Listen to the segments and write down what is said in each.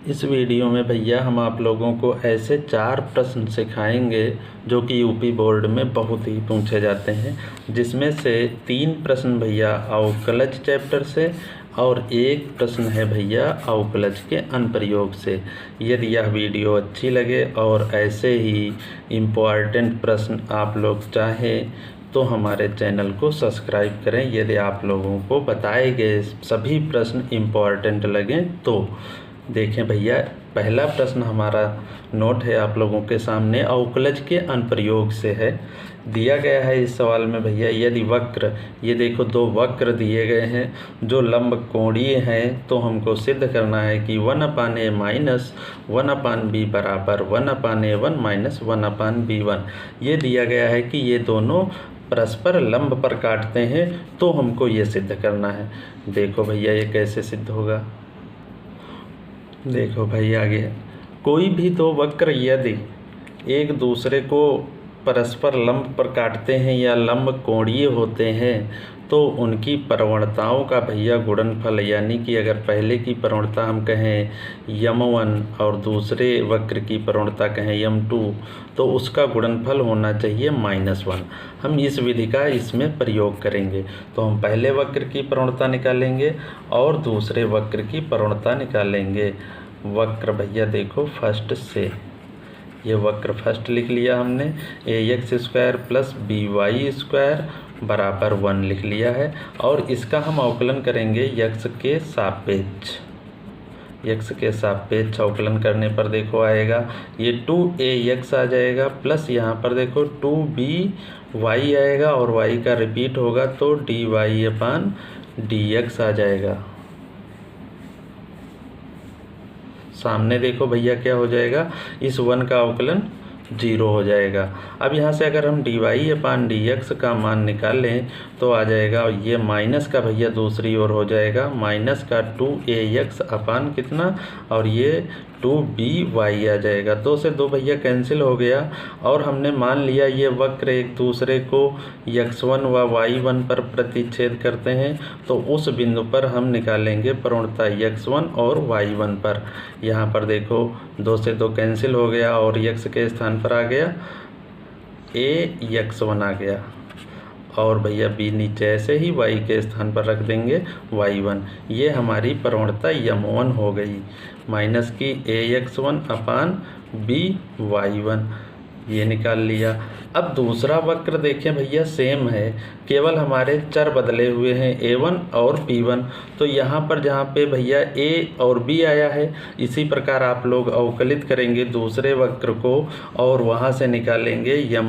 इस वीडियो में भैया हम आप लोगों को ऐसे 4 प्रश्न सिखाएंगे जो कि यूपी बोर्ड में बहुत ही पूछे जाते हैं, जिसमें से 3 प्रश्न भैया अवकलज चैप्टर से और 1 प्रश्न है भैया अवकलज के अनुप्रयोग से। यदि यह वीडियो अच्छी लगे और ऐसे ही इम्पोर्टेंट प्रश्न आप लोग चाहें तो हमारे चैनल को सब्सक्राइब करें। यदि आप लोगों को बताए गए सभी प्रश्न इम्पोर्टेंट लगें तो देखें भैया। पहला प्रश्न हमारा नोट है आप लोगों के सामने, अवकलज के अनुप्रयोग से है। दिया गया है इस सवाल में भैया, यदि वक्र, ये देखो 2 वक्र दिए गए हैं जो लंब कोणीय हैं, तो हमको सिद्ध करना है कि 1/a माइनस 1/b बराबर 1/a1 माइनस 1/b1। ये दिया गया है कि ये दोनों परस्पर लंब पर काटते हैं, तो हमको ये सिद्ध करना है। देखो भैया ये कैसे सिद्ध होगा। देखो भाई आगे, कोई भी 2 वक्र यदि एक दूसरे को परस्पर लंब पर काटते हैं या लंब कोणीय होते हैं तो उनकी प्रवणताओं का भैया गुणनफल, यानी कि अगर पहले की प्रवणता हम कहें m1 और दूसरे वक्र की प्रवणता कहें m2, तो उसका गुणनफल होना चाहिए -1। हम इस विधि का इसमें प्रयोग करेंगे। तो हम पहले वक्र की प्रवणता निकालेंगे और दूसरे वक्र की प्रवणता निकालेंगे। वक्र भैया देखो फर्स्ट से, ये वक्र फर्स्ट लिख लिया हमने, ax² प्लस by² बराबर 1 लिख लिया है। और इसका हम अवकलन करेंगे x के सापेक्ष। x के सापेक्ष अवकलन करने पर देखो आएगा ये 2ax आ जाएगा, प्लस यहाँ पर देखो 2by आएगा और y का रिपीट होगा तो dy/dx आ जाएगा। सामने देखो भैया क्या हो जाएगा, इस 1 का अवकलन 0 हो जाएगा। अब यहाँ से अगर हम dy/dx का मान निकालें तो आ जाएगा ये माइनस का भैया दूसरी ओर हो जाएगा, माइनस का 2ax अपान कितना और ये 2by आ जाएगा। 2 से 2 भैया कैंसिल हो गया और हमने मान लिया ये वक्र एक दूसरे को x1 व y1 पर प्रतिच्छेद करते हैं, तो उस बिंदु पर हम निकालेंगे प्रवणता x1 और y1 पर। यहाँ पर देखो 2 से 2 कैंसिल हो गया और x के स्थान पर आ गया ax1 आ गया और भैया b नीचे ऐसे ही y के स्थान पर रख देंगे y1। ये हमारी प्रवणता m1 हो गई, माइनस की ax1 अपान by1, ये निकाल लिया। अब दूसरा वक्र देखें भैया सेम है, केवल हमारे चर बदले हुए हैं a1 और b1। तो यहाँ पर जहाँ पे भैया a और b आया है, इसी प्रकार आप लोग अवकलित करेंगे दूसरे वक्र को और वहाँ से निकालेंगे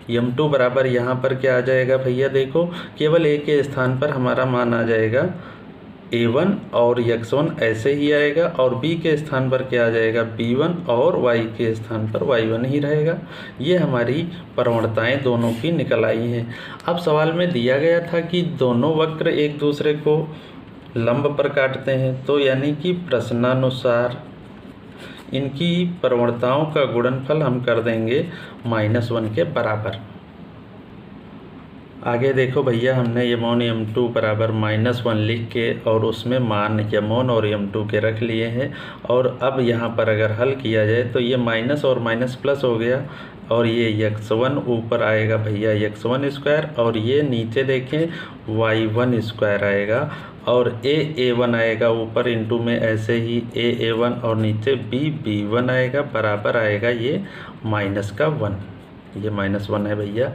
m2 बराबर यहाँ पर क्या आ जाएगा भैया, देखो केवल a के स्थान पर हमारा मान आ जाएगा a1 और x1 ऐसे ही आएगा और b के स्थान पर क्या आ जाएगा b1 और y के स्थान पर y1 ही रहेगा। ये हमारी प्रवणताएं दोनों की निकल आई हैं। अब सवाल में दिया गया था कि दोनों वक्र एक दूसरे को लंब पर काटते हैं, तो यानी कि प्रश्नानुसार इनकी प्रवणताओं का गुणनफल हम कर देंगे -1 के बराबर। आगे देखो भैया हमने m1 m2 बराबर -1 लिख के और उसमें मान m1 और m2 के रख लिए हैं। और अब यहाँ पर अगर हल किया जाए तो ये माइनस और माइनस प्लस हो गया और ये x1 ऊपर आएगा भैया x1² और ये नीचे देखें y1² आएगा और a1 आएगा ऊपर इंटू में ऐसे ही a1 और नीचे b1 आएगा, बराबर आएगा ये -1। ये -1 है भैया,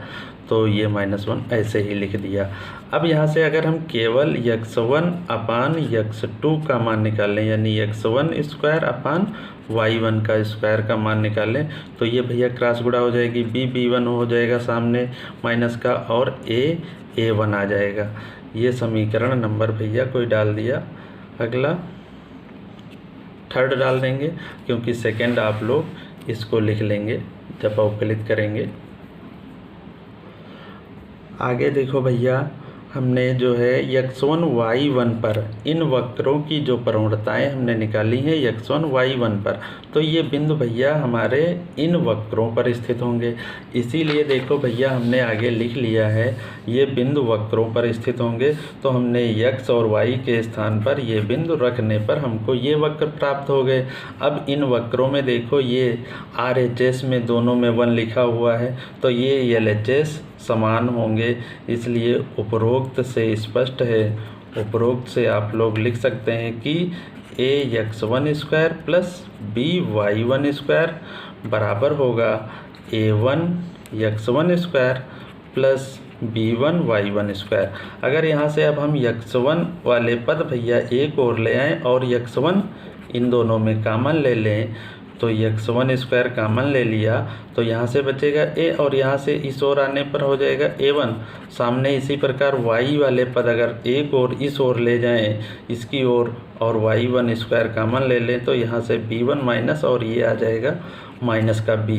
तो ये -1 ऐसे ही लिख दिया। अब यहाँ से अगर हम केवल x1 अपान x2 का मान निकालें, यानी x1² अपान y1 का स्क्वायर का मान निकालें, तो ये भैया क्रॉस गुणा हो जाएगी, b1 हो जाएगा सामने माइनस का और a1 आ जाएगा। ये समीकरण नंबर भैया कोई डाल दिया। अगला थर्ड डाल देंगे क्योंकि सेकंड आप लोग इसको लिख लेंगे जब अवकलित करेंगे। आगे देखो भैया हमने जो है x1 y1 पर इन वक्रों की जो प्रवणताएं हमने निकाली हैं x1 y1 पर, तो ये बिंदु भैया हमारे इन वक्रों पर स्थित होंगे। इसीलिए देखो भैया हमने आगे लिख लिया है ये बिंदु वक्रों पर स्थित होंगे, तो हमने x और y के स्थान पर ये बिंदु रखने पर हमको ये वक्र प्राप्त हो गए। अब इन वक्रों में देखो ये RHS में दोनों में 1 लिखा हुआ है, तो ये LHS समान होंगे, इसलिए उपरोक्त से स्पष्ट है, उपरोक्त से आप लोग लिख सकते हैं कि ax1 square plus by1 square बराबर होगा a1 x1 square plus b1 y1 square. अगर यहाँ से अब हम x1 वाले पद भैया एक और ले आएँ और x1 इन दोनों में कॉमन ले लें, तो x1 स्क्वायर कॉमन ले लिया तो यहाँ से बचेगा a और यहाँ से इस ओर आने पर हो जाएगा a1 सामने। इसी प्रकार y वाले पद अगर एक और इस ओर ले जाएं इसकी ओर और y1 स्क्वायर कॉमन ले लें तो यहाँ से b1 माइनस और ये आ जाएगा माइनस का b।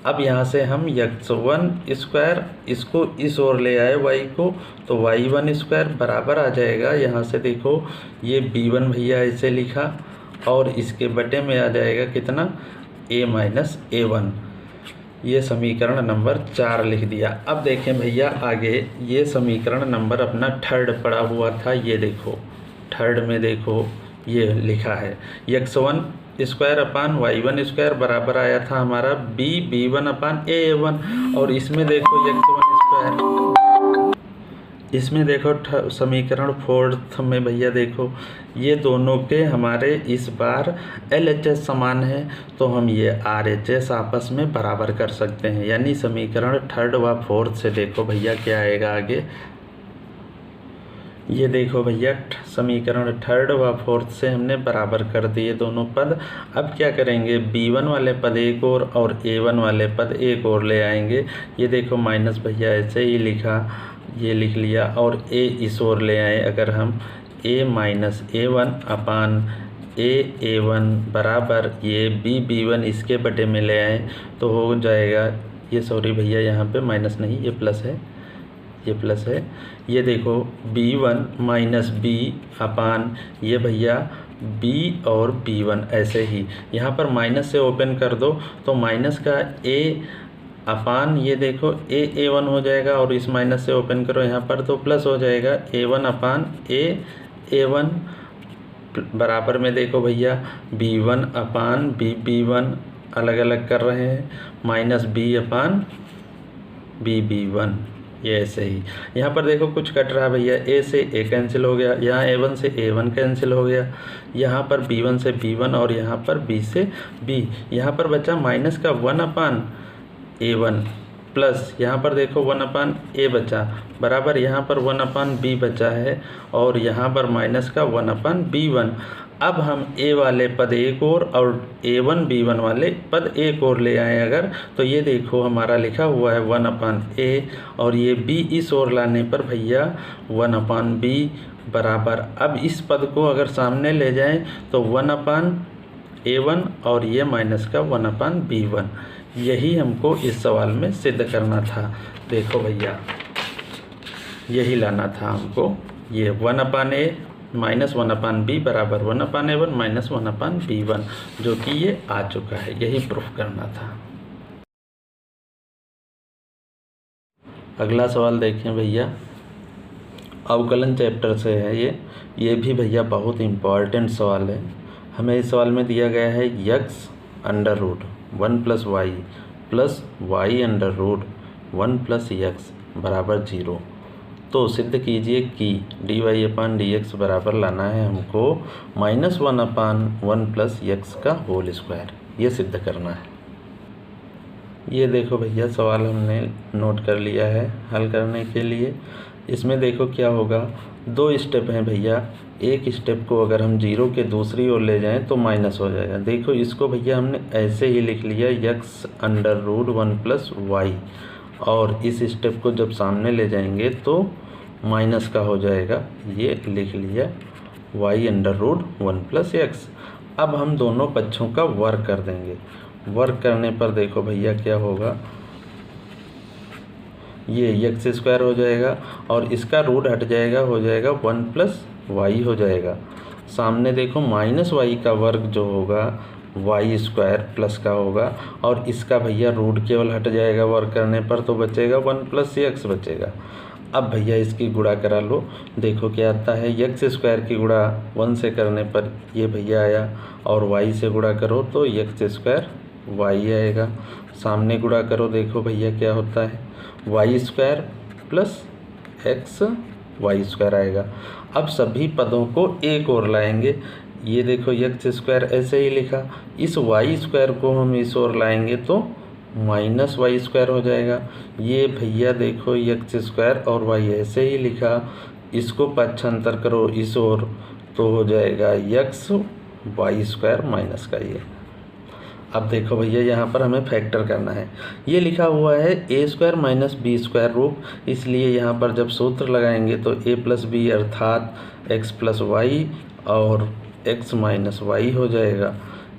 अब यहाँ से हम x1 स्क्वायर इसको इस ओर ले आए y को, तो y1 स्क्वायर बराबर आ जाएगा, यहाँ से देखो ये b1 भैया ऐसे लिखा और इसके बटे में आ जाएगा कितना a माइनस a1। ये समीकरण नंबर 4 लिख दिया। अब देखें भैया आगे ये समीकरण नंबर अपना थर्ड पड़ा हुआ था, ये देखो थर्ड में देखो ये लिखा है x1 square upon y1 square बराबर आया था हमारा b1 अपान a1, और इसमें देखो x1 स्क्वायर, इसमें देखो समीकरण 4 में भैया देखो ये दोनों के हमारे इस बार LHS समान है, तो हम ये RHS आपस में बराबर कर सकते हैं। यानी समीकरण 3rd व 4th से देखो भैया क्या आएगा आगे, ये देखो भैया समीकरण 3rd व 4th से हमने बराबर कर दिए दोनों पद। अब क्या करेंगे, b1 वाले पद एक और a1 वाले पद एक और ले आएंगे। ये देखो माइनस भैया ऐसे ही लिखा, ये लिख लिया, और a इस ओर ले आए अगर हम a minus a1 upon a1 बराबर ये b1 इसके बटे में ले आए तो हो जाएगा, ये सॉरी भैया यहाँ पे माइनस नहीं ये प्लस है, ये प्लस है। ये देखो b1 माइनस b अपान ये भैया b और b1 ऐसे ही, यहाँ पर माइनस से ओपन कर दो तो माइनस का a अपान ये देखो a1 हो जाएगा, और इस माइनस से ओपन करो यहाँ पर तो प्लस हो जाएगा a1 अपान a1 बराबर में देखो भैया b1 अपान b1 अलग अलग कर रहे हैं माइनस b अपान b1, ये ऐसे ही। यहाँ पर देखो कुछ कट रहा भैया, a से a कैंसिल हो गया, यहाँ a1 से a1 कैंसिल हो गया, यहाँ पर b1 से b1 और यहाँ पर b से b। यहाँ पर बचा माइनस का 1 अपान a1 प्लस यहाँ पर देखो 1 अपान a बचा बराबर यहाँ पर 1 अपान b बचा है, और यहाँ पर माइनस का 1 अपान b1। अब हम a वाले पद एक और a1 b1 वाले पद एक और ले आए अगर, तो ये देखो हमारा लिखा हुआ है 1 अपान a, और ये b इस ओर लाने पर भैया 1 अपान b बराबर। अब इस पद को अगर सामने ले जाएं तो 1 अपान a1 और ये माइनस का 1 अपान b1। यही हमको इस सवाल में सिद्ध करना था। देखो भैया यही लाना था हमको, ये 1 अपान a माइनस 1 अपान b बराबर 1 अपान a1 माइनस 1 अपान b1, जो कि ये आ चुका है, यही प्रूफ करना था। अगला सवाल देखें भैया, अवकलन चैप्टर से है ये भी भैया बहुत इम्पॉर्टेंट सवाल है। हमें इस सवाल में दिया गया है x under root 1 plus y plus y under root 1 plus x बराबर 0। तो सिद्ध कीजिए कि dy अपान dx बराबर लाना है हमको -1 अपान 1 प्लस x का होल स्क्वायर, ये सिद्ध करना है। ये देखो भैया सवाल हमने नोट कर लिया है हल करने के लिए। इसमें देखो क्या होगा, 2 स्टेप हैं भैया, एक स्टेप को अगर हम 0 के दूसरी ओर ले जाएं तो माइनस हो जाएगा। देखो इसको भैया हमने ऐसे ही लिख लिया x under root 1 plus y, और इस स्टेप को जब सामने ले जाएंगे तो माइनस का हो जाएगा, ये लिख लिया y under root 1 plus x। अब हम दोनों पक्षों का वर्क कर देंगे। वर्क करने पर देखो भैया क्या होगा, ये एक्स स्क्वायर हो जाएगा और इसका रूट हट जाएगा, हो जाएगा 1 प्लस वाई हो जाएगा। सामने देखो माइनस वाई का वर्ग जो होगा वाई स्क्वायर प्लस का होगा और इसका भैया रूट केवल हट जाएगा वर्ग करने पर, तो बचेगा 1 प्लस एक्स बचेगा। अब भैया इसकी गुणा करा लो, देखो क्या आता है, एक्स स्क्वायर की गुणा 1 से करने पर ये भैया आया और वाई से गुणा करो तो एक्स स्क्वायर वाई आएगा। सामने गुणा करो, देखो भैया क्या होता है, y square plus x y square आएगा। अब सभी पदों को एक ओर लाएंगे, ये देखो एक्स स्क्वायर ऐसे ही लिखा, इस वाई स्क्वायर को हम इस ओर लाएंगे तो माइनस वाई स्क्वायर हो जाएगा। ये भैया देखो एक्स स्क्वायर और वाई ऐसे ही लिखा, इसको पक्षांतर करो इस ओर तो हो जाएगा एक्स वाई स्क्वायर माइनस का ये। अब देखो भैया यहाँ पर हमें फैक्टर करना है, ये लिखा हुआ है ए स्क्वायर माइनस बी स्क्वायर रूप, इसलिए यहाँ पर जब सूत्र लगाएंगे तो ए प्लस बी अर्थात एक्स प्लस वाई और एक्स माइनस वाई हो जाएगा।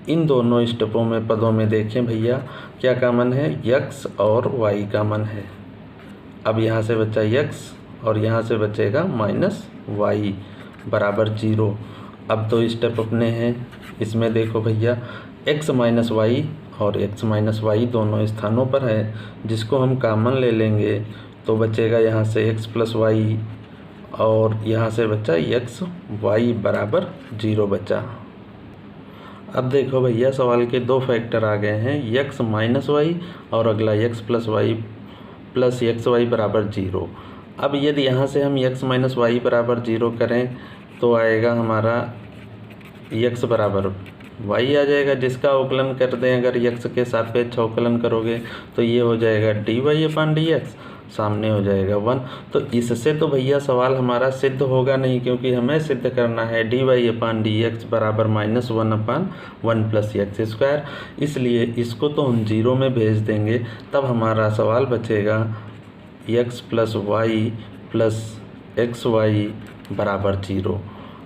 इन दोनों स्टेपों में पदों में देखें भैया क्या कॉमन है, एक्स और वाई कॉमन है। अब यहाँ से बचा एक्स और यहाँ से बचेगा माइनस वाई बराबर 0। अब दो स्टेप अपने हैं, इसमें देखो भैया एक्स माइनस वाई और एक्स माइनस वाई दोनों स्थानों पर है, जिसको हम कॉमन ले लेंगे तो बचेगा यहाँ से एक्स प्लस वाई और यहाँ से बचा एक्स वाई बराबर 0 बचा। अब देखो भैया सवाल के दो फैक्टर आ गए हैं, एक्स माइनस वाई और अगला x plus y plus x y बराबर 0। अब यदि यहाँ से हम एक्स माइनस वाई बराबर 0 करें तो आएगा हमारा एक्स बराबर वाई आ जाएगा, जिसका अवकलन कर दें अगर एक्स के सापेक्ष अवकलन करोगे तो ये हो जाएगा D Y upon D x, सामने हो जाएगा 1। तो इससे तो भैया सवाल हमारा सिद्ध होगा नहीं, क्योंकि हमें सिद्ध करना है D Y upon D X बराबर -1 अपान 1 प्लस एक्स स्क्वायर, इसलिए इसको तो हम 0 में भेज देंगे, तब हमारा सवाल बचेगा x plus y plus x y बराबर 0।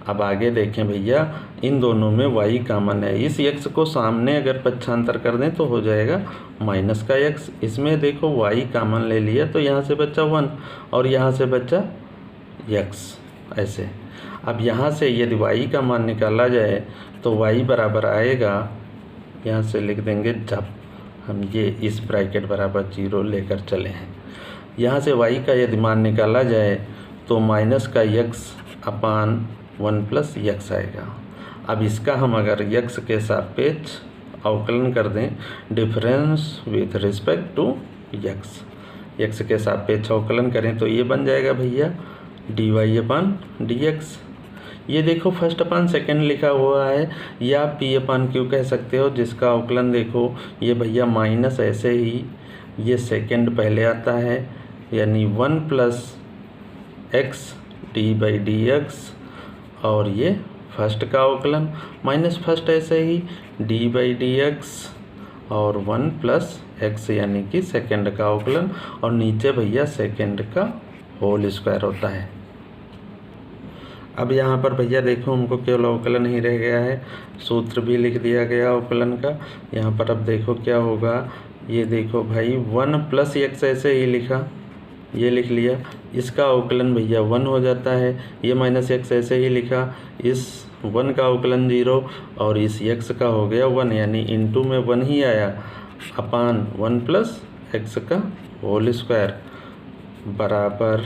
अब आगे देखें भैया इन दोनों में y कॉमन है, इस x को सामने अगर पक्षांतर कर दें तो हो जाएगा माइनस का x। इसमें देखो y कॉमन ले लिया तो यहाँ से बचा 1 और यहाँ से बचा x ऐसे। अब यहाँ से यदि y का मान निकाला जाए तो y बराबर आएगा, यहाँ से लिख देंगे जब हम ये इस ब्रैकेट बराबर 0 लेकर चले हैं, यहाँ से y का यदि मान निकाला जाए तो माइनस का x अपान 1 प्लस एक्स आएगा। अब इसका हम अगर x के सापेक्ष अवकलन कर दें, difference with respect to x के सापेक्ष अवकलन करें तो ये बन जाएगा भैया D Y upon D x. ये देखो फर्स्ट अपान सेकेंड लिखा हुआ है, या p अपान क्यू कह सकते हो, जिसका अवकलन देखो ये भैया माइनस ऐसे ही ये सेकेंड पहले आता है, यानी 1 plus x D by D x और ये फर्स्ट का अवकलन माइनस फर्स्ट ऐसे ही डी बाई डी एक्स और 1 प्लस एक्स यानी कि सेकेंड का अवकलन, और नीचे भैया सेकेंड का होल स्क्वायर होता है। अब यहाँ पर भैया देखो हमको केवल अवकलन ही रह गया है, सूत्र भी लिख दिया गया अवकलन का। यहाँ पर अब देखो क्या होगा, ये देखो भाई 1 प्लस एक्स ऐसे ही लिखा, ये लिख लिया, इसका अवकलन भैया 1 हो जाता है, ये माइनस एक्स ऐसे ही लिखा, इस 1 का अवकलन 0 और इस x का हो गया 1, यानी इनटू में 1 ही आया अपान 1 प्लस एक्स का होल स्क्वायर बराबर,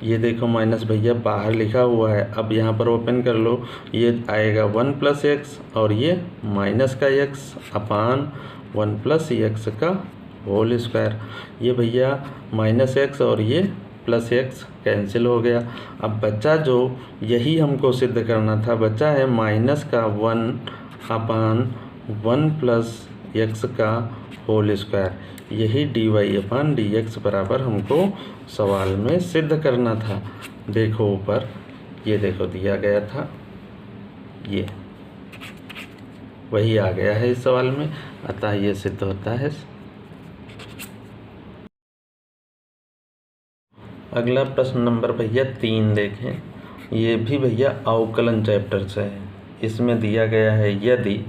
ये देखो माइनस भैया बाहर लिखा हुआ है, अब यहाँ पर ओपन कर लो, ये आएगा 1 प्लस एक्स और ये माइनस का x अपान 1 प्लस एक्स का होल स्क्वायर। ये भैया माइनस एक्स और ये प्लस एक्स कैंसिल हो गया। अब बचा जो यही हमको सिद्ध करना था, बचा है माइनस का 1 अपान 1 प्लस एक्स का होल स्क्वायर, यही D Y upon D X बराबर हमको सवाल में सिद्ध करना था। देखो ऊपर ये देखो दिया गया था, ये वही आ गया है इस सवाल में, अतः ये सिद्ध होता है। अगला प्रश्न नंबर भैया 3 देखें, ये भी भैया अवकलन चैप्टर से है। इसमें दिया गया है यदि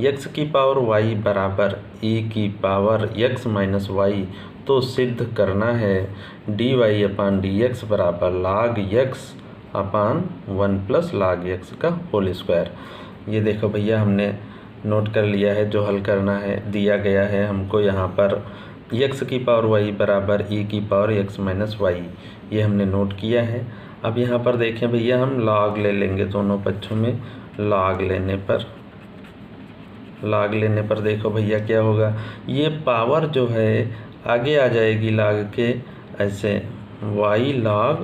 x की पावर y बराबर e की पावर x माइनस वाई तो सिद्ध करना है D Y upon D X बराबर log x अपान 1 प्लस log x का होल स्क्वायर। ये देखो भैया हमने नोट कर लिया है, जो हल करना है दिया गया है हमको यहाँ पर x की पावर y बराबर e की पावर x माइनस वाई, ये हमने नोट किया है। अब यहाँ पर देखें भैया हम log ले लेंगे दोनों पक्षों में। log लेने पर देखो भैया क्या होगा, ये पावर जो है आगे आ जाएगी log के, ऐसे y log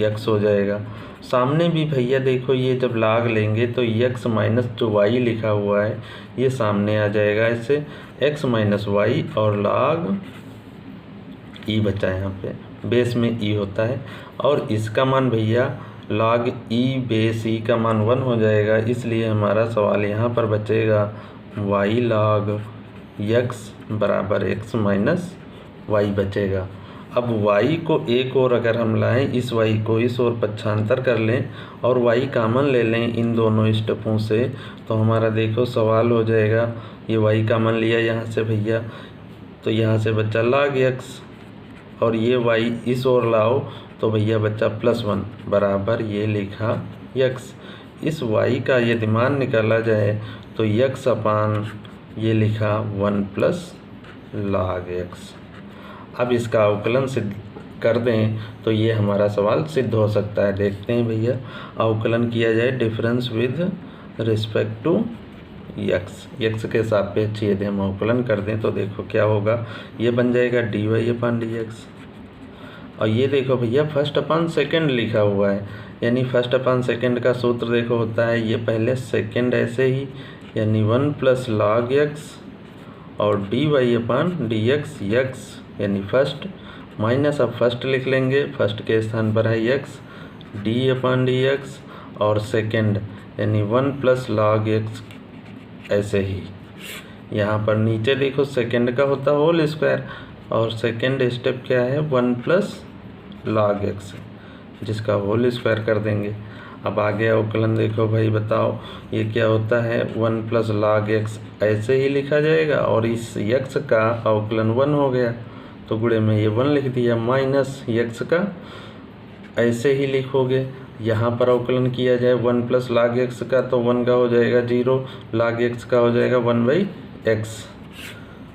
x हो जाएगा। सामने भी भैया देखो ये जब log लेंगे तो x माइनस जो y लिखा हुआ है ये सामने आ जाएगा, ऐसे x माइनस वाई और log e बचा है, यहाँ पे बेस में e होता है और इसका मान भैया log e बेस e का मान 1 हो जाएगा। इसलिए हमारा सवाल यहाँ पर बचेगा y log x बराबर x माइनस वाई बचेगा। अब y को एक और अगर हम लाएं, इस y को इस ओर पक्षांतर कर लें और y कामन ले लें इन दोनों स्टेपों से, तो हमारा देखो सवाल हो जाएगा, ये y कामन लिया यहाँ से भैया, तो यहाँ से बच्चा log x और ये y इस ओर लाओ तो भैया बच्चा +1 बराबर ये लिखा x। इस y का यदि मान निकाला जाए तो x अपान ये लिखा 1 प्लस log x। अब इसका अवकलन सिद्ध कर दें तो ये हमारा सवाल सिद्ध हो सकता है। देखते हैं भैया, अवकलन किया जाए difference with respect to x के सापेक्ष यदि हम अवकलन कर दें तो देखो क्या होगा, ये बन जाएगा D Y upon D x. और ये देखो भैया फर्स्ट अपान सेकेंड लिखा हुआ है, यानी फर्स्ट अपान सेकेंड का सूत्र देखो होता है ये पहले सेकेंड ऐसे ही, यानी 1 प्लस log x और D Y upon D x यानी फर्स्ट माइनस, अब फर्स्ट लिख लेंगे, फर्स्ट के स्थान पर है x, डी अपान डी एक्स और सेकेंड यानी 1 प्लस log x ऐसे ही। यहाँ पर नीचे देखो सेकेंड का होता है होल स्क्वायर और सेकेंड स्टेप क्या है 1 प्लस log x, जिसका होल स्क्वायर कर देंगे। अब आगे अवकलन देखो भाई, बताओ ये क्या होता है 1 प्लस log x ऐसे ही लिखा जाएगा और इस x का अवकलन 1 हो गया तो गुणे में ये 1 लिख दिया, माइनस x का ऐसे ही लिखोगे। यहाँ पर अवकलन किया जाए 1 प्लस log x का तो 1 का हो जाएगा 0, log x का हो जाएगा 1/x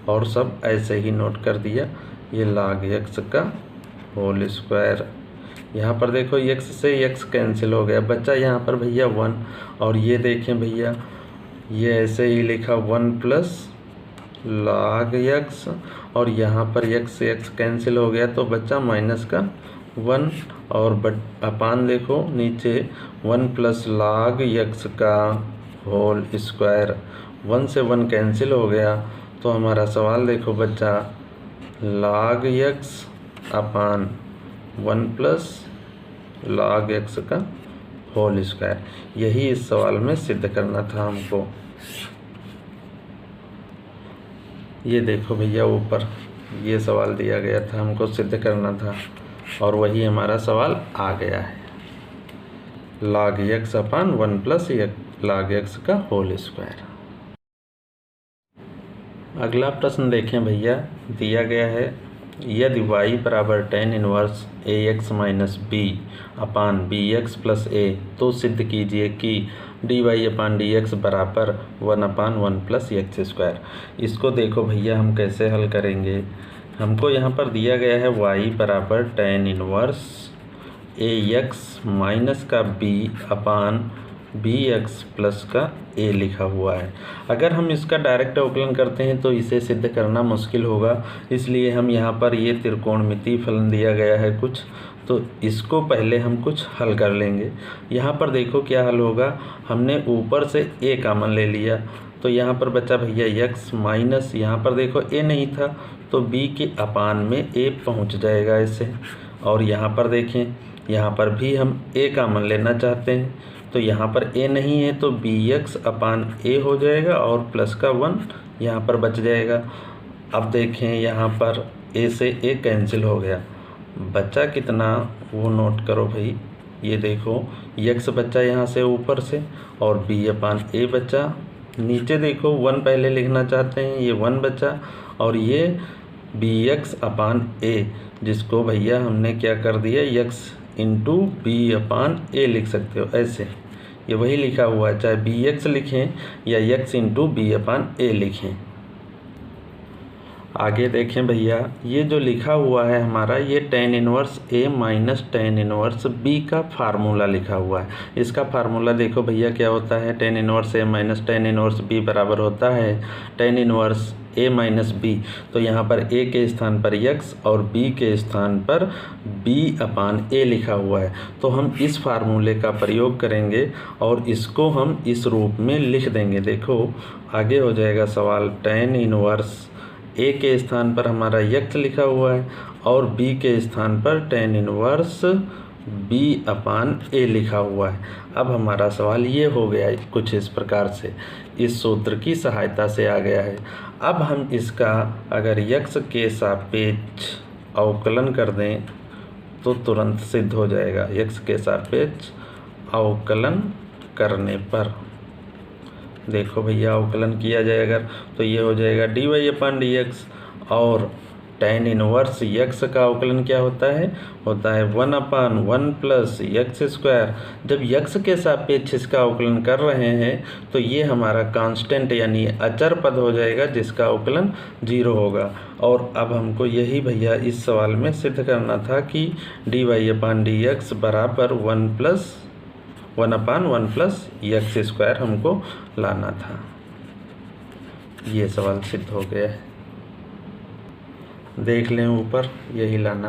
और सब ऐसे ही नोट कर दिया, ये log x का होल स्क्वायर। यहाँ पर देखो x से x कैंसिल हो गया, बचा यहाँ पर भैया 1 और ये देखें भैया ये ऐसे ही लिखा 1 प्लस log x और यहाँ पर x से x कैंसिल हो गया तो बचा माइनस का 1 और अपान देखो नीचे 1 प्लस log x का होल स्क्वायर, 1 से 1 कैंसिल हो गया तो हमारा सवाल देखो बच्चा log x अपान 1 प्लस log x का होल स्क्वायर। यही इस सवाल में सिद्ध करना था हमको। ये देखो भैया ऊपर ये सवाल दिया गया था, हमको सिद्ध करना था और वही हमारा सवाल आ गया है, log x अपान 1 प्लस log x का होल स्क्वायर। अगला प्रश्न देखें भैया, दिया गया है यदि y बराबर tan inverse ax minus B upon B X plus A तो सिद्ध कीजिए कि D Y upon D X बराबर 1 अपान 1 प्लस एक्स स्क्वायर। इसको देखो भैया हम कैसे हल करेंगे। हमको यहाँ पर दिया गया है y बराबर tan इनवर्स ax माइनस का b अपान बी एक्स प्लस का a लिखा हुआ है। अगर हम इसका डायरेक्ट अवकलन करते हैं तो इसे सिद्ध करना मुश्किल होगा, इसलिए हम यहाँ पर ये त्रिकोणमितीय फलन दिया गया है कुछ, तो इसको पहले हम कुछ हल कर लेंगे। यहाँ पर देखो क्या हल होगा, हमने ऊपर से a कॉमन ले लिया तो यहाँ पर बचा भैया x माइनस, यहाँ पर देखो a नहीं था तो b के अपान में a पहुँच जाएगा ऐसे। और यहाँ पर देखें यहाँ पर भी हम a कॉमन लेना चाहते हैं तो यहाँ पर a नहीं है तो bx अपान a हो जाएगा और प्लस का 1 यहाँ पर बच जाएगा। अब देखें यहाँ पर a से a कैंसिल हो गया, बचा कितना वो नोट करो भाई। ये देखो x बचा यहाँ से ऊपर से और b अपान a बचा, नीचे देखो 1 पहले लिखना चाहते हैं, ये 1 बचा और ये bx अपान a, जिसको भैया हमने क्या कर दिया x इंटू बी अपान ए लिख सकते हो ऐसे। ये वही लिखा हुआ है, चाहे bx लिखें या x इंटू बी अपान ए लिखें। आगे देखें भैया, ये जो लिखा हुआ है हमारा, ये tan inverse a minus tan inverse b का फार्मूला लिखा हुआ है। इसका फार्मूला देखो भैया क्या होता है, tan inverse a minus tan inverse b बराबर होता है tan inverse a minus b। तो यहाँ पर a के स्थान पर x और b के स्थान पर b अपान a लिखा हुआ है। तो हम इस फार्मूले का प्रयोग करेंगे और इसको हम इस रूप में लिख देंगे। देखो आगे हो जाएगा सवाल, tan इनवर्स a के स्थान पर हमारा x लिखा हुआ है और b के स्थान पर tan inverse b upon a लिखा हुआ है। अब हमारा सवाल ये हो गया कुछ इस प्रकार से, इस सूत्र की सहायता से आ गया है। अब हम इसका अगर x के सापेक्ष अवकलन कर दें तो तुरंत सिद्ध हो जाएगा। x के सापेक्ष अवकलन करने पर देखो भैया, अवकलन किया जाए अगर तो ये हो जाएगा dy अपान dx, और tan इनवर्स x का अवकलन क्या होता है 1 अपान 1 प्लस एक्स स्क्वायर। जब x के सापेक्ष इसका अवकलन कर रहे हैं तो ये हमारा कांस्टेंट यानी अचर पद हो जाएगा, जिसका अवकलन 0 होगा। और अब हमको यही भैया इस सवाल में सिद्ध करना था कि dy अपान dx बराबर 1 अपान 1 प्लस एक्स स्क्वायर हमको लाना था। ये सवाल सिद्ध हो गया है, देख लें ऊपर, यही लाना।